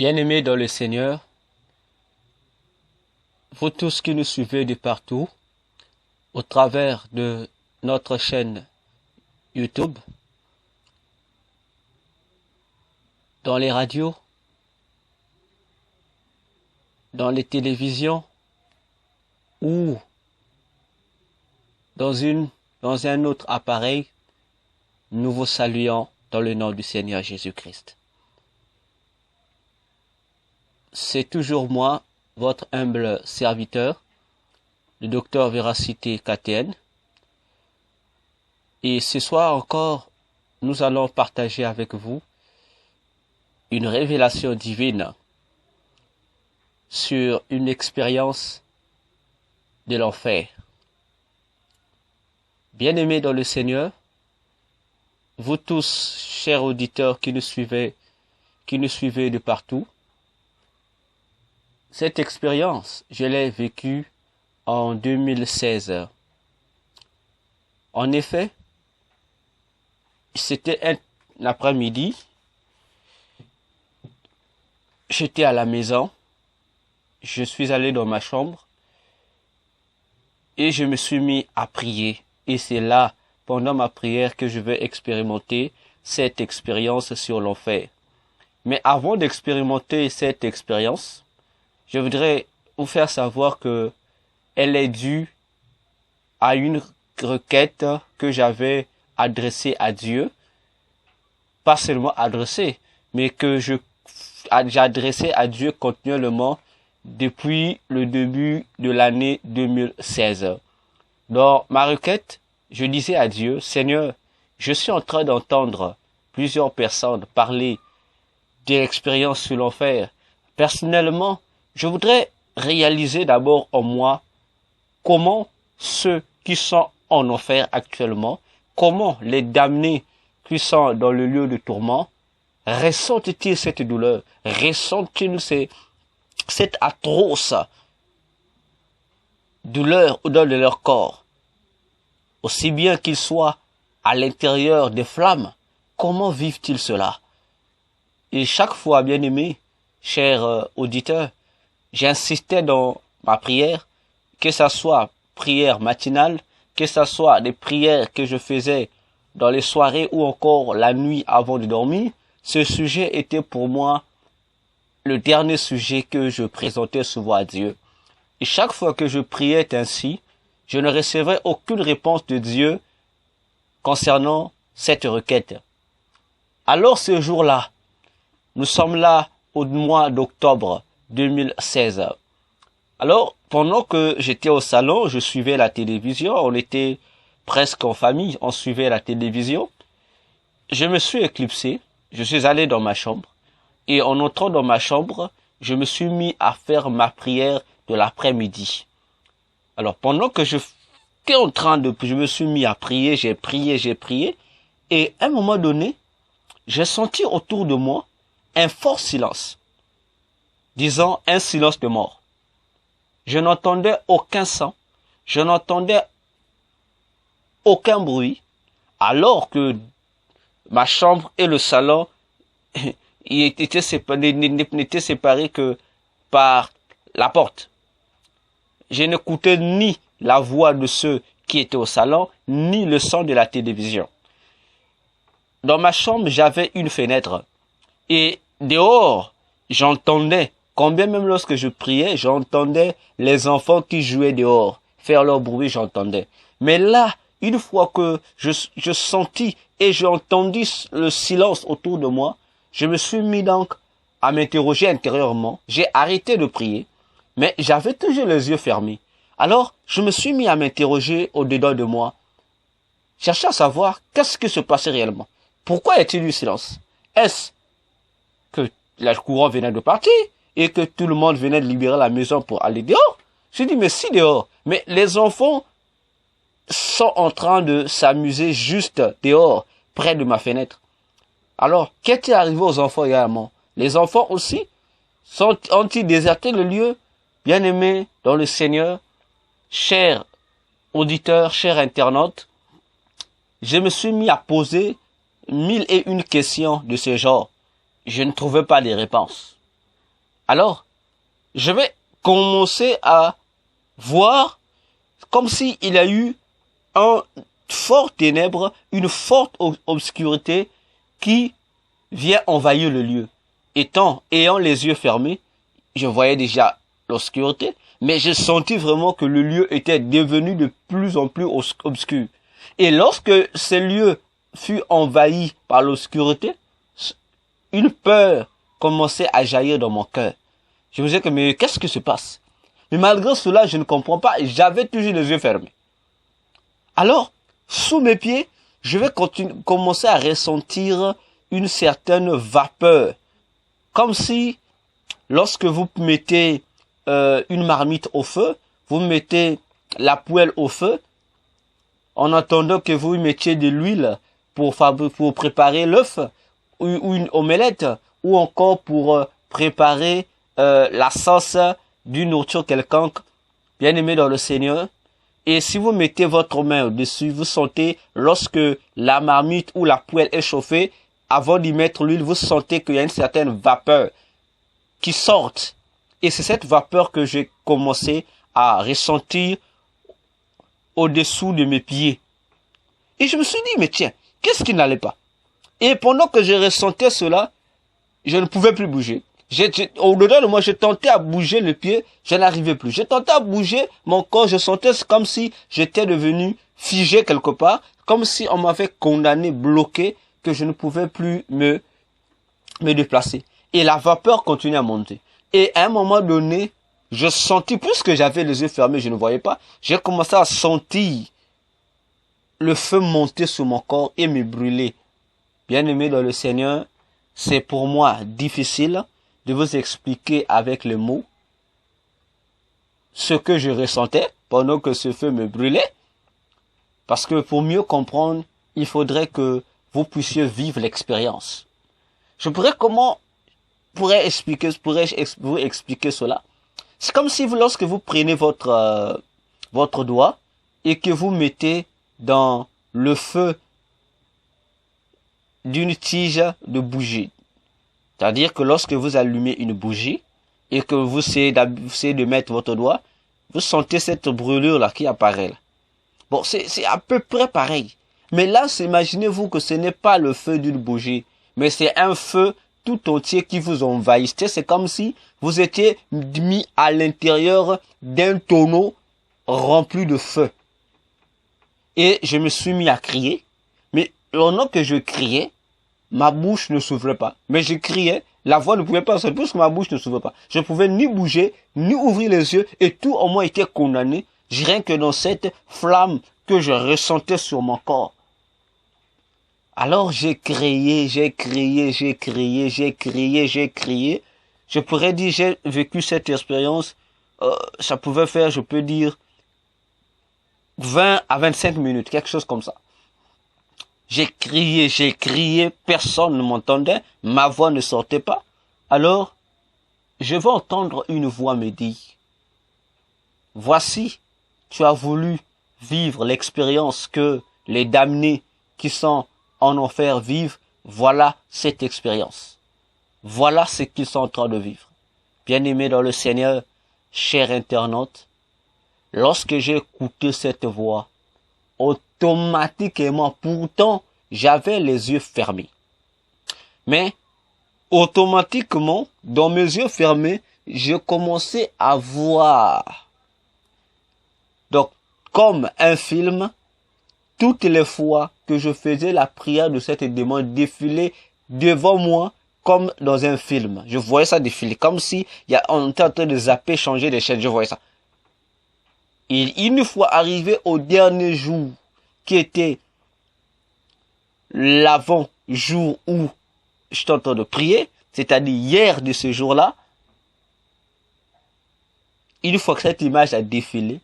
Bien-aimés dans le Seigneur, vous tous qui nous suivez de partout, au travers de notre chaîne YouTube, dans les radios, dans les télévisions ou dans un autre appareil, nous vous saluons dans le nom du Seigneur Jésus-Christ. C'est toujours moi, votre humble serviteur, le docteur Véracité KTN. Et ce soir encore, nous allons partager avec vous une révélation divine sur une expérience de l'enfer. Bien-aimés dans le Seigneur, vous tous, chers auditeurs qui nous suivez de partout, cette expérience, je l'ai vécue en 2016. En effet, c'était un après-midi. J'étais à la maison. Je suis allé dans ma chambre et je me suis mis à prier. Et c'est là, pendant ma prière, que je vais expérimenter cette expérience sur l'enfer. Mais avant d'expérimenter cette expérience, je voudrais vous faire savoir que elle est due à une requête que j'avais adressée à Dieu. Pas seulement adressée, mais que j'adressais à Dieu continuellement depuis le début de l'année 2016. Dans ma requête, je disais à Dieu, Seigneur, je suis en train d'entendre plusieurs personnes parler de l'expérience sur l'enfer. Personnellement, je voudrais réaliser d'abord en moi comment ceux qui sont en enfer actuellement, comment les damnés qui sont dans le lieu de tourment, ressentent-ils cette douleur, ressentent-ils cette atroce douleur au-dedans de leur corps, aussi bien qu'ils soient à l'intérieur des flammes, comment vivent-ils cela? Et chaque fois, bien-aimés, chers auditeurs, j'insistais dans ma prière, que ça soit prière matinale, que ça soit des prières que je faisais dans les soirées ou encore la nuit avant de dormir. Ce sujet était pour moi le dernier sujet que je présentais souvent à Dieu. Et chaque fois que je priais ainsi, je ne recevais aucune réponse de Dieu concernant cette requête. Alors ce jour-là, nous sommes là au mois d'octobre 2016. Alors, pendant que j'étais au salon, je suivais la télévision, on était presque en famille, on suivait la télévision. Je me suis éclipsé, je suis allé dans ma chambre, et en entrant dans ma chambre, je me suis mis à faire ma prière de l'après-midi. Alors, pendant que je me suis mis à prier, j'ai prié, et à un moment donné, j'ai senti autour de moi un fort silence. Disons, un silence de mort. Je n'entendais aucun son, je n'entendais aucun bruit, alors que ma chambre et le salon n'étaient séparés que par la porte. Je n'écoutais ni la voix de ceux qui étaient au salon, ni le son de la télévision. Dans ma chambre, j'avais une fenêtre. Et dehors, j'entendais, combien même lorsque je priais, j'entendais les enfants qui jouaient dehors, faire leur bruit, j'entendais. Mais là, une fois que je sentis et j'ai entendu le silence autour de moi, je me suis mis donc à m'interroger intérieurement. J'ai arrêté de prier, mais j'avais toujours les yeux fermés. Alors, je me suis mis à m'interroger au-dedans de moi, cherchant à savoir qu'est-ce qui se passait réellement. Pourquoi y a-t-il eu silence? Est-ce que la courant venait de partir et que tout le monde venait de libérer la maison pour aller dehors? Je dis, mais si dehors, mais les enfants sont en train de s'amuser juste dehors, près de ma fenêtre. Alors, qu'est-il arrivé aux enfants également? Les enfants aussi ont-ils déserté le lieu? Bien-aimés dans le Seigneur, chers auditeurs, chers internautes, je me suis mis à poser 1001 questions de ce genre. Je ne trouvais pas de réponses. Alors, je vais commencer à voir comme s'il y a eu un fort ténèbre, une forte obscurité qui vient envahir le lieu. Ayant les yeux fermés, je voyais déjà l'obscurité, mais j'ai senti vraiment que le lieu était devenu de plus en plus obscur. Et lorsque ce lieu fut envahi par l'obscurité, une peur commençait à jaillir dans mon cœur. Je me disais que, mais qu'est-ce qui se passe? Mais malgré cela, je ne comprends pas et j'avais toujours les yeux fermés. Alors, sous mes pieds, je vais commencer à ressentir une certaine vapeur. Comme si, lorsque vous mettez une marmite au feu, vous mettez la poêle au feu, en attendant que vous mettiez de l'huile pour préparer l'œuf, ou une omelette, ou encore pour préparer la sauce d'une nourriture quelconque, bien aimé dans le Seigneur. Et si vous mettez votre main au-dessus, vous sentez, lorsque la marmite ou la poêle est chauffée, avant d'y mettre l'huile, vous sentez qu'il y a une certaine vapeur qui sort. Et c'est cette vapeur que j'ai commencé à ressentir au-dessous de mes pieds. Et je me suis dit, mais tiens, qu'est-ce qui n'allait pas? Et pendant que je ressentais cela, je ne pouvais plus bouger. Au-dedans de moi, je tentais à bouger le pied, je n'arrivais plus. Je tentais à bouger mon corps, je sentais comme si j'étais devenu figé quelque part, comme si on m'avait condamné, bloqué, que je ne pouvais plus me déplacer. Et la vapeur continuait à monter. Et à un moment donné, je sentis, puisque j'avais les yeux fermés, je ne voyais pas, j'ai commencé à sentir le feu monter sur mon corps et me brûler. Bien-aimé dans le Seigneur, c'est pour moi difficile de vous expliquer avec les mots ce que je ressentais pendant que ce feu me brûlait. Parce que pour mieux comprendre, il faudrait que vous puissiez vivre l'expérience. Pourrais-je vous expliquer cela? C'est comme si lorsque vous prenez votre doigt et que vous mettez dans le feu d'une tige de bougie. C'est-à-dire que lorsque vous allumez une bougie et que vous essayez de mettre votre doigt, vous sentez cette brûlure-là qui apparaît là. Bon, c'est à peu près pareil. Mais là, imaginez-vous que ce n'est pas le feu d'une bougie, mais c'est un feu tout entier qui vous envahit. C'est comme si vous étiez mis à l'intérieur d'un tonneau rempli de feu. Et je me suis mis à crier. Mais pendant que je criais, ma bouche ne s'ouvrait pas. Mais je criais, la voix ne pouvait pas sortir puisque ma bouche ne s'ouvrait pas. Je ne pouvais ni bouger, ni ouvrir les yeux, et tout au moins était condamné, rien que dans cette flamme que je ressentais sur mon corps. Alors j'ai crié. Je pourrais dire, j'ai vécu cette expérience, ça pouvait faire, je peux dire, 20 à 25 minutes, quelque chose comme ça. J'ai crié, personne ne m'entendait, ma voix ne sortait pas. Alors, je vais entendre une voix me dire, voici, tu as voulu vivre l'expérience que les damnés qui sont en enfer vivent, voilà cette expérience. Voilà ce qu'ils sont en train de vivre. Bien-aimés dans le Seigneur, chers internautes, lorsque j'ai écouté cette voix, automatiquement, pourtant, j'avais les yeux fermés. Mais, automatiquement, dans mes yeux fermés, je commençais à voir. Donc, comme un film, toutes les fois que je faisais la prière de cette démon défiler devant moi, comme dans un film. Je voyais ça défiler, comme si on était en train de zapper, changer de chaîne, je voyais ça. Et une fois arrivé au dernier jour, qui était l'avant-jour où j'étais en train de prier, c'est-à-dire hier de ce jour-là, une fois que cette image a défilé,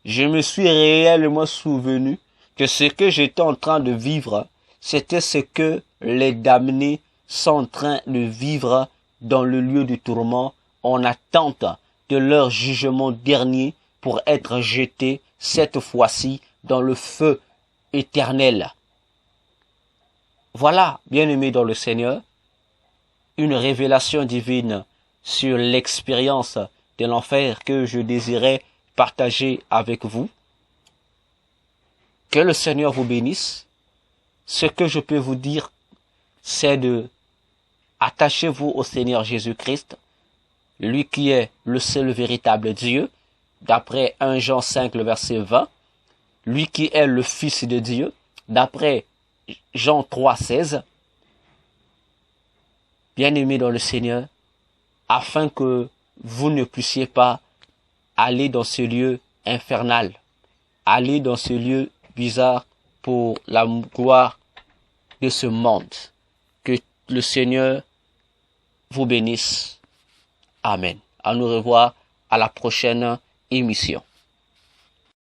je me suis réellement souvenu que ce que j'étais en train de vivre, c'était ce que les damnés sont en train de vivre dans le lieu du tourment en attente de leur jugement dernier pour être jetés cette fois-ci dans le feu éternel. Voilà, bien-aimés dans le Seigneur, une révélation divine sur l'expérience de l'enfer que je désirais partager avec vous. Que le Seigneur vous bénisse. Ce que je peux vous dire, c'est de attachez-vous au Seigneur Jésus-Christ, lui qui est le seul véritable Dieu, d'après 1 Jean 5, le verset 20, lui qui est le Fils de Dieu, d'après Jean 3, 16. Bien-aimés dans le Seigneur, afin que vous ne puissiez pas aller dans ce lieu infernal, aller dans ce lieu bizarre pour la gloire de ce monde. Que le Seigneur vous bénisse. Amen. À nous revoir à la prochaine émission.